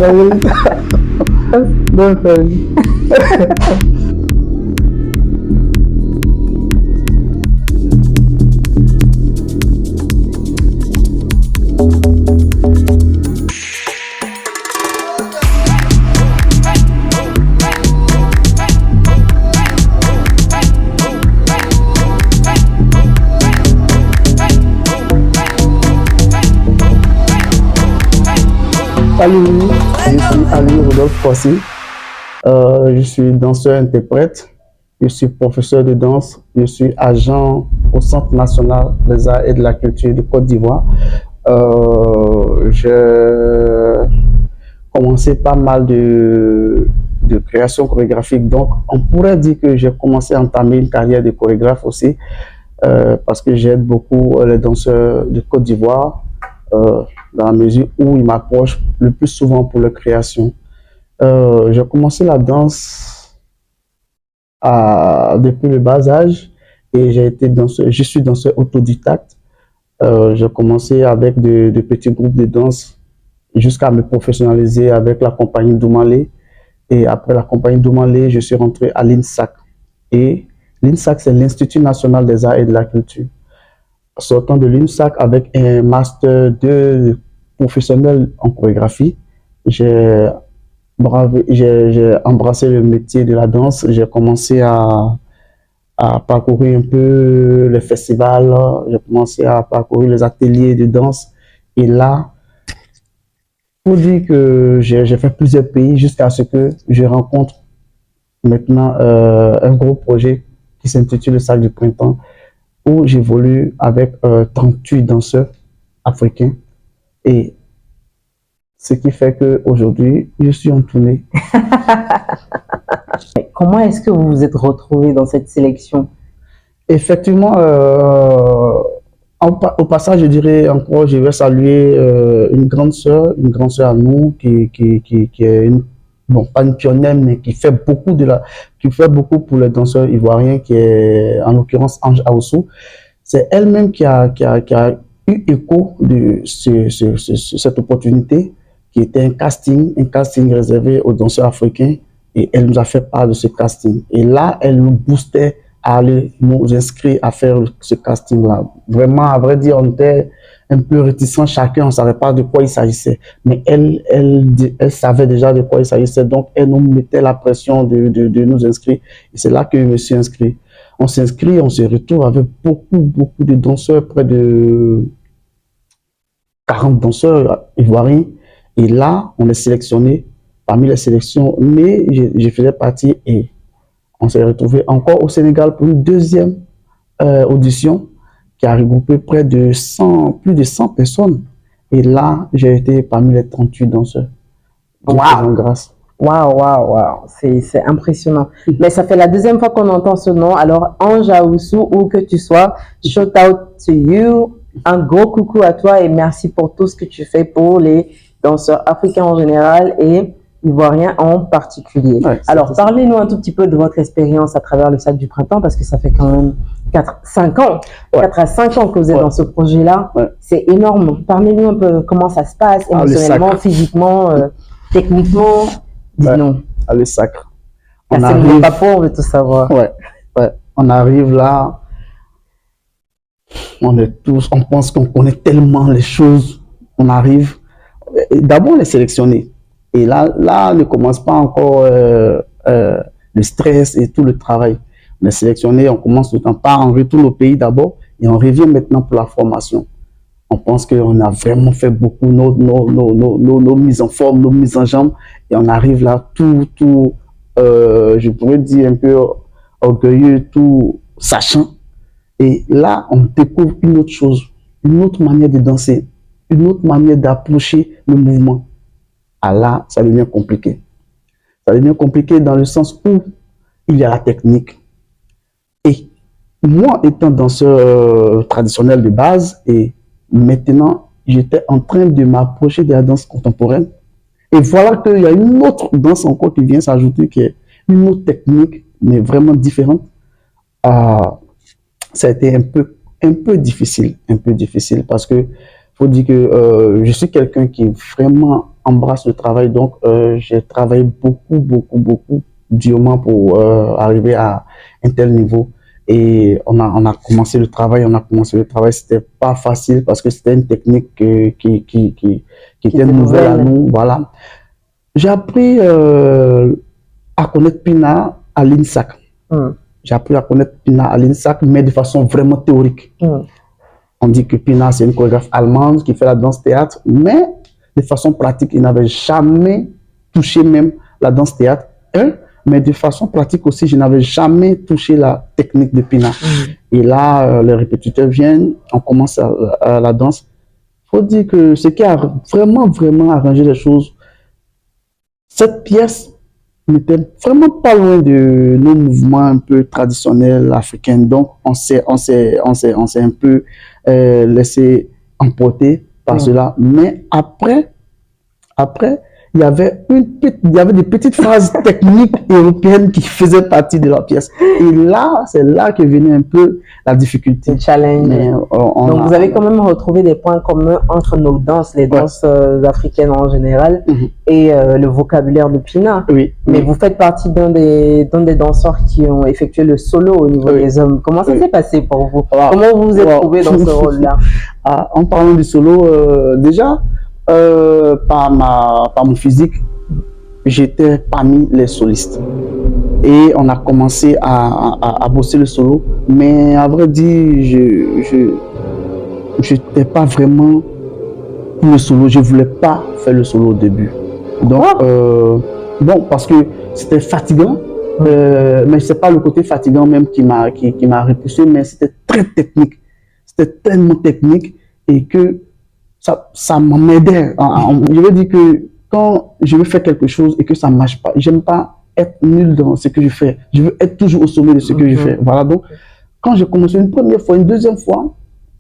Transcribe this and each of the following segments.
Salut, je suis Ali Rodolphe Fossy. Je suis danseur-interprète, je suis professeur de danse, je suis agent au Centre national des arts et de la culture de Côte d'Ivoire. J'ai commencé pas mal de création chorégraphique, donc on pourrait dire que j'ai commencé à entamer une carrière de chorégraphe aussi, parce que j'aide beaucoup les danseurs de Côte d'Ivoire, dans la mesure où ils m'approchent le plus souvent pour leur création. J'ai commencé la danse depuis le bas âge et je suis danseur autodidacte. J'ai commencé avec de petits groupes de danse jusqu'à me professionnaliser avec la compagnie Doumalé. Et après la compagnie Doumalé, je suis rentré à l'INSAC. Et l'INSAC, c'est l'Institut national des arts et de la culture. Sortant de l'INSAC avec un master 2 professionnel en chorégraphie, j'ai embrassé le métier de la danse. J'ai commencé à parcourir un peu les festivals, j'ai commencé à parcourir les ateliers de danse. Et là, pour dire que j'ai fait plusieurs pays jusqu'à ce que je rencontre maintenant un gros projet qui s'intitule le Sac du Printemps, où j'évolue avec 38 danseurs africains. Et ce qui fait qu'aujourd'hui, je suis en tournée. Comment est-ce que vous vous êtes retrouvé dans cette sélection? Effectivement, au passage, je dirais encore, je vais saluer une grande sœur à nous qui est bon, pas une pionnière, mais qui fait beaucoup pour les danseurs ivoiriens, qui est en l'occurrence Ange Aoussou. C'est elle-même qui a eu écho de cette opportunité, qui était un casting réservé aux danseurs africains, et elle nous a fait part de ce casting. Et là, elle nous boostait à aller nous inscrire à faire ce casting-là. Vraiment, à vrai dire, on était un peu réticents chacun, on ne savait pas de quoi il s'agissait. Mais elle savait déjà de quoi il s'agissait, donc elle nous mettait la pression de nous inscrire. Et c'est là que je me suis inscrit. On s'inscrit, on se retrouve avec beaucoup de danseurs, près de 40 danseurs ivoiriens. Et là, on est sélectionné parmi les sélections, mais je faisais partie et on s'est retrouvé encore au Sénégal pour une deuxième audition qui a regroupé plus de 100 personnes. Et là, j'ai été parmi les 38 danseurs. Waouh! Grâce. Waouh! C'est impressionnant. Mais ça fait la deuxième fois qu'on entend ce nom. Alors, Ange Aoussou, où que tu sois, shout out to you. Un gros coucou à toi et merci pour tout ce que tu fais pour les danseurs africains en général et ivoiriens en particulier. Ouais, alors, parlez-nous un tout petit peu de votre expérience à travers le Sac du Printemps, parce que ça fait quand même 4 ans, ouais. 4 à 5 ans que vous êtes dans ce projet-là. Ouais. C'est énorme. Parlez-nous un peu comment ça se passe, émotionnellement, physiquement, techniquement. Dites-nous. Le sacre. On arrive... pas pour, on veut tout savoir. Ouais. On arrive là, on pense qu'on connaît tellement les choses. On arrive, d'abord on est sélectionné. Et là ne commence pas encore le stress et tout le travail. On est sélectionné, on commence tout le temps par, on retourne au pays d'abord et on revient maintenant pour la formation. On pense qu'on a vraiment fait beaucoup nos mises en forme, nos mises en jambe et on arrive là je pourrais dire un peu orgueilleux, tout sachant. Et là, on découvre une autre chose, une autre manière de danser, une autre manière d'approcher le mouvement. Ah là, ça devient compliqué. Ça devient compliqué dans le sens où il y a la technique. Et moi, étant danseur traditionnel de base, et maintenant, j'étais en train de m'approcher de la danse contemporaine. Et voilà qu'il y a une autre danse encore qui vient s'ajouter, qui est une autre technique, mais vraiment différente. Ça a été un peu difficile parce que faut dire que je suis quelqu'un qui vraiment embrasse le travail. Donc, j'ai travaillé beaucoup durement pour arriver à un tel niveau. Et on a commencé le travail, C'était pas facile parce que c'était une technique qui était nouvelle à nous. Voilà. J'ai appris à connaître Pina à l'INSAC. J'ai appris à connaître Pina à l'INSAC, mais de façon vraiment théorique. On dit que Pina, c'est une chorégraphe allemande qui fait la danse-théâtre, mais de façon pratique, il n'avait jamais touché même la danse-théâtre. Mais de façon pratique aussi, je n'avais jamais touché la technique de Pina. Et là, les répétiteurs viennent, on commence à la danse. Il faut dire que ce qui a vraiment arrangé les choses, cette pièce n'était vraiment pas loin de nos mouvements un peu traditionnels africains. Donc, on s'est un peu laissé emporter par cela. Mais après, il y avait des petites phrases techniques européennes qui faisaient partie de la pièce. Et là, c'est là que venait un peu la difficulté. Le challenge. Donc, vous avez quand même retrouvé des points communs entre nos danses, les danses africaines en général, et le vocabulaire de Pina. Oui. Mais vous faites partie d'un des danseurs qui ont effectué le solo au niveau des hommes. Comment ça s'est passé pour vous? Comment vous vous êtes trouvé dans ce rôle-là? En parlant du solo, déjà, par mon physique, j'étais parmi les solistes. Et on a commencé à bosser le solo. Mais à vrai dire, je n'étais pas vraiment pour le solo. Je ne voulais pas faire le solo au début. Donc, bon, parce que c'était fatigant. Mais ce n'est pas le côté fatigant même qui m'a repoussé, mais c'était très technique. C'était tellement technique et que ça m'aidait. Je veux dire que quand je veux faire quelque chose et que ça ne marche pas, j'aime pas être nul dans ce que je fais. Je veux être toujours au sommet de ce que je fais. Voilà, donc, quand j'ai commencé une première fois, une deuxième fois,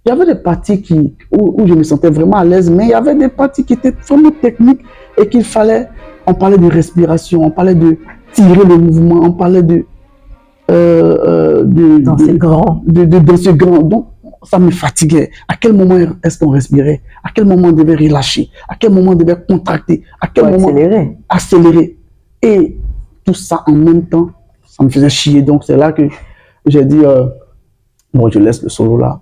il y avait des parties où je me sentais vraiment à l'aise, mais il y avait des parties qui étaient vraiment techniques et qu'il fallait, on parlait de respiration, on parlait de tirer le mouvement, on parlait de danser grand. Danser grand. Donc, ça me fatiguait. À quel moment est-ce qu'on respirait? À quel moment on devait relâcher? À quel moment on devait contracter? À quel moment accélérer? Et tout ça en même temps, ça me faisait chier. Donc, c'est là que j'ai dit, bon, je laisse le solo là.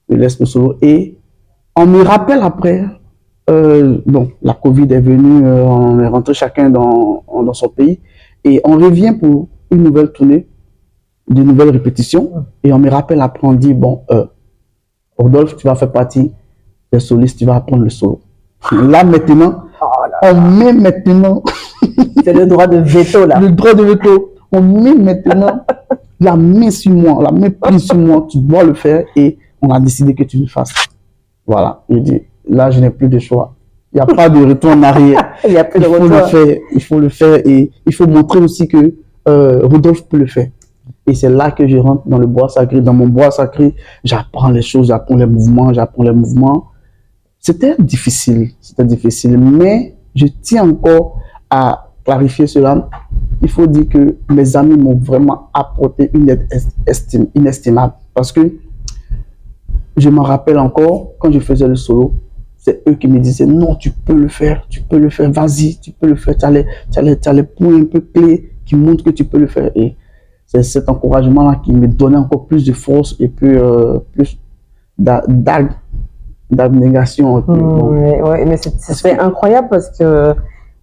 Je laisse le solo. Et on me rappelle après, bon, la Covid est venue, on est rentré chacun dans son pays. Et on revient pour une nouvelle tournée, de nouvelles répétitions. Et on me rappelle après, on dit, bon, Rodolphe, tu vas faire partie des solistes, tu vas apprendre le solo. Là, maintenant, on met maintenant... C'est le droit de veto, là. Le droit de veto. On met maintenant la main sur moi, la main prise sur moi. Tu dois le faire et on a décidé que tu le fasses. Voilà. Je dis, là, je n'ai plus de choix. Il n'y a pas de retour en arrière. Il n'y a plus de retour. Il faut le faire et il faut montrer aussi que Rodolphe peut le faire. Et c'est là que je rentre dans le bois sacré. Dans mon bois sacré, j'apprends les choses, j'apprends les mouvements. C'était difficile, mais je tiens encore à clarifier cela. Il faut dire que mes amis m'ont vraiment apporté une aide inestimable. Parce que je me rappelle encore, quand je faisais le solo, c'est eux qui me disaient, non, tu peux le faire, vas-y, tu peux le faire. Tu as les points un peu clés qui montrent que tu peux le faire. Et c'est cet encouragement-là qui me donnait encore plus de force et plus d'abnégation. Oui, mais c'est incroyable parce que,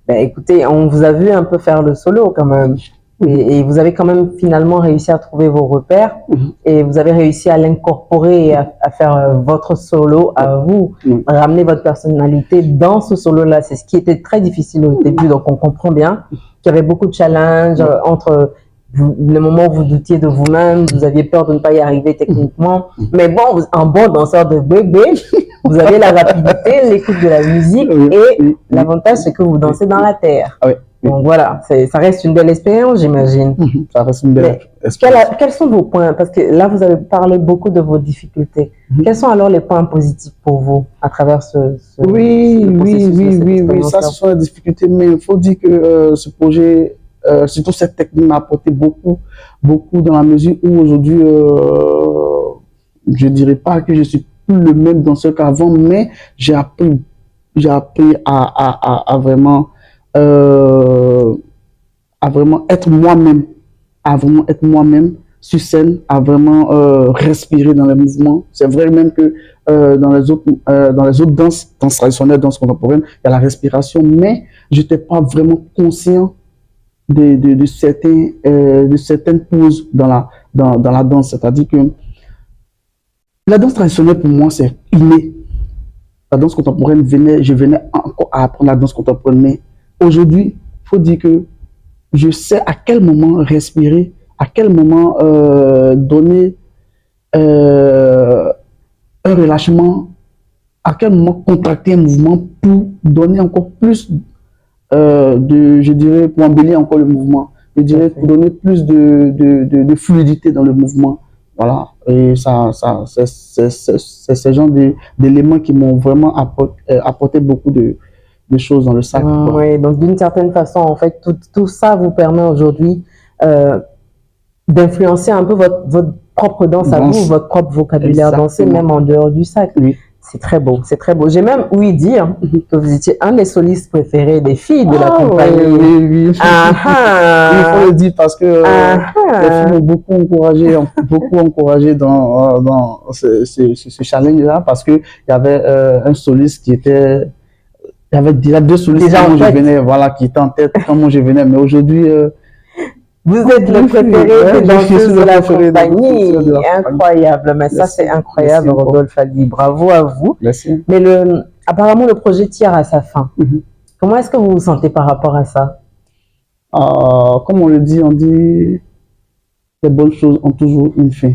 ben, écoutez, on vous a vu un peu faire le solo quand même. Et vous avez quand même finalement réussi à trouver vos repères et vous avez réussi à l'incorporer et à faire votre solo à vous, ramener votre personnalité dans ce solo-là. C'est ce qui était très difficile au début, donc on comprend bien qu'il y avait beaucoup de challenges entre le moment où vous doutiez de vous-même, vous aviez peur de ne pas y arriver techniquement. Mais bon, en bon danseur de break, vous avez la rapidité, l'écoute de la musique et l'avantage, c'est que vous dansez dans la terre. Donc voilà, ça reste une belle expérience, j'imagine. Ça reste une belle expérience. Quels sont vos points? Parce que là, vous avez parlé beaucoup de vos difficultés. Quels sont alors les points positifs pour vous à travers ce Oui, ça, ce sont les difficultés, mais il faut dire que ce projet, surtout cette technique m'a apporté beaucoup dans la mesure où aujourd'hui, je dirais pas que je suis plus le même danseur qu'avant, mais j'ai appris j'ai appris à vraiment être moi-même, à vraiment être moi-même sur scène, à vraiment respirer dans les mouvements. C'est vrai même que dans les autres danses traditionnelles, danses contemporaines, il y a la respiration, mais je n'étais pas vraiment conscient de certaines pauses dans la danse. C'est-à-dire que la danse traditionnelle, pour moi, c'est inné. La danse contemporaine, je venais encore à apprendre la danse contemporaine, mais aujourd'hui, il faut dire que je sais à quel moment respirer, à quel moment donner un relâchement, à quel moment contracter un mouvement pour donner encore plus je dirais, pour embellir encore le mouvement. Je dirais, pour donner plus de fluidité dans le mouvement. Voilà. Et c'est ce genre d'éléments qui m'ont vraiment apporté beaucoup de choses dans le sac. Oui, donc d'une certaine façon, en fait, tout ça vous permet aujourd'hui d'influencer un peu votre propre danse à vous, votre propre vocabulaire dansé, même en dehors du sac. Oui. C'est très beau, c'est très beau. J'ai même ouï dire que vous étiez un des solistes préférés des filles de la compagnie. Oui. Il faut le dire parce que les filles m'ont beaucoup encouragé dans ce challenge-là parce que il y avait un soliste qui était, il y avait déjà deux solistes quand je venais, voilà, qui étaient en tête quand je venais. Mais aujourd'hui, vous êtes le préféré des danseuses de la compagnie. Incroyable, mais ça c'est incroyable, Rodolphe Ali. Bravo à vous. Merci. Mais apparemment le projet tire à sa fin. Comment est-ce que vous vous sentez par rapport à ça? Comme on le dit, on dit les bonnes choses ont toujours une fin.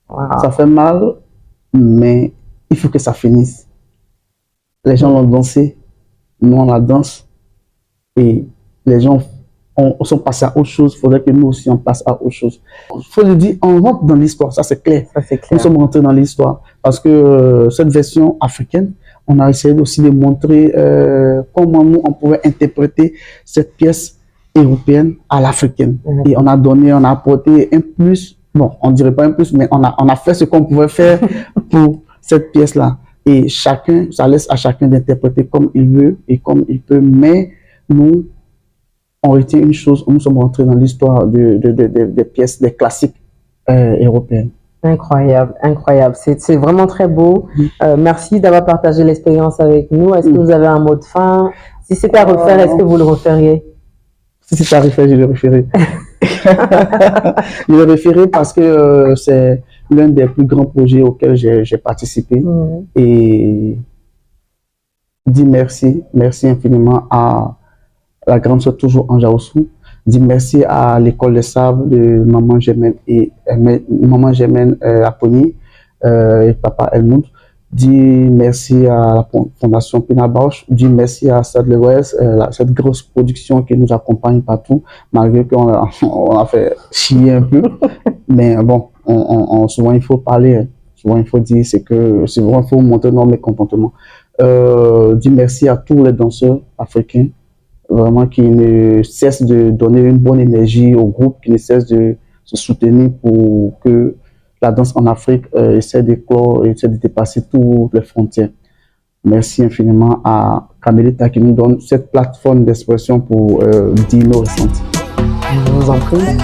Wow. Ça fait mal, mais il faut que ça finisse. Les gens l'ont dansé, nous on la danse, et les gens sont passés à autre chose. Il faudrait que nous aussi on passe à autre chose. Il faut le dire, on rentre dans l'histoire, ça c'est clair. Nous sommes rentrés dans l'histoire parce que cette version africaine, on a essayé aussi de montrer comment nous on pouvait interpréter cette pièce européenne à l'africaine. Et on a apporté un plus, bon, on dirait pas un plus, mais on a fait ce qu'on pouvait faire pour cette pièce-là. Et chacun, ça laisse à chacun d'interpréter comme il veut et comme il peut, mais nous, on retient une chose, nous sommes rentrés dans l'histoire des pièces, des classiques européennes. Incroyable, incroyable. C'est vraiment très beau. Merci d'avoir partagé l'expérience avec nous. Est-ce que vous avez un mot de fin? Si c'était à refaire, est-ce que vous le referiez? Si c'était à refaire, je le referais. Je le referais parce que c'est l'un des plus grands projets auxquels j'ai participé. Et dis merci infiniment à la grande sœur toujours Anja Ossou. Dis merci à l'école des sables de maman Germaine Aponi et papa Helmut. Dis merci à la fondation Pina Bausch. Dis merci à Stade West, cette grosse production qui nous accompagne partout, malgré qu'on a fait chier un peu. Mais bon, souvent il faut parler, souvent il faut dire, souvent il faut montrer nos mécontentements. Dis merci à tous les danseurs africains, vraiment qui ne cessent de donner une bonne énergie au groupe, qui ne cessent de se soutenir pour que la danse en Afrique essaie d'éclore et essaie de dépasser toutes les frontières. Merci infiniment à Camelita qui nous donne cette plateforme d'expression pour dire nos ressentis. Je vous en prie.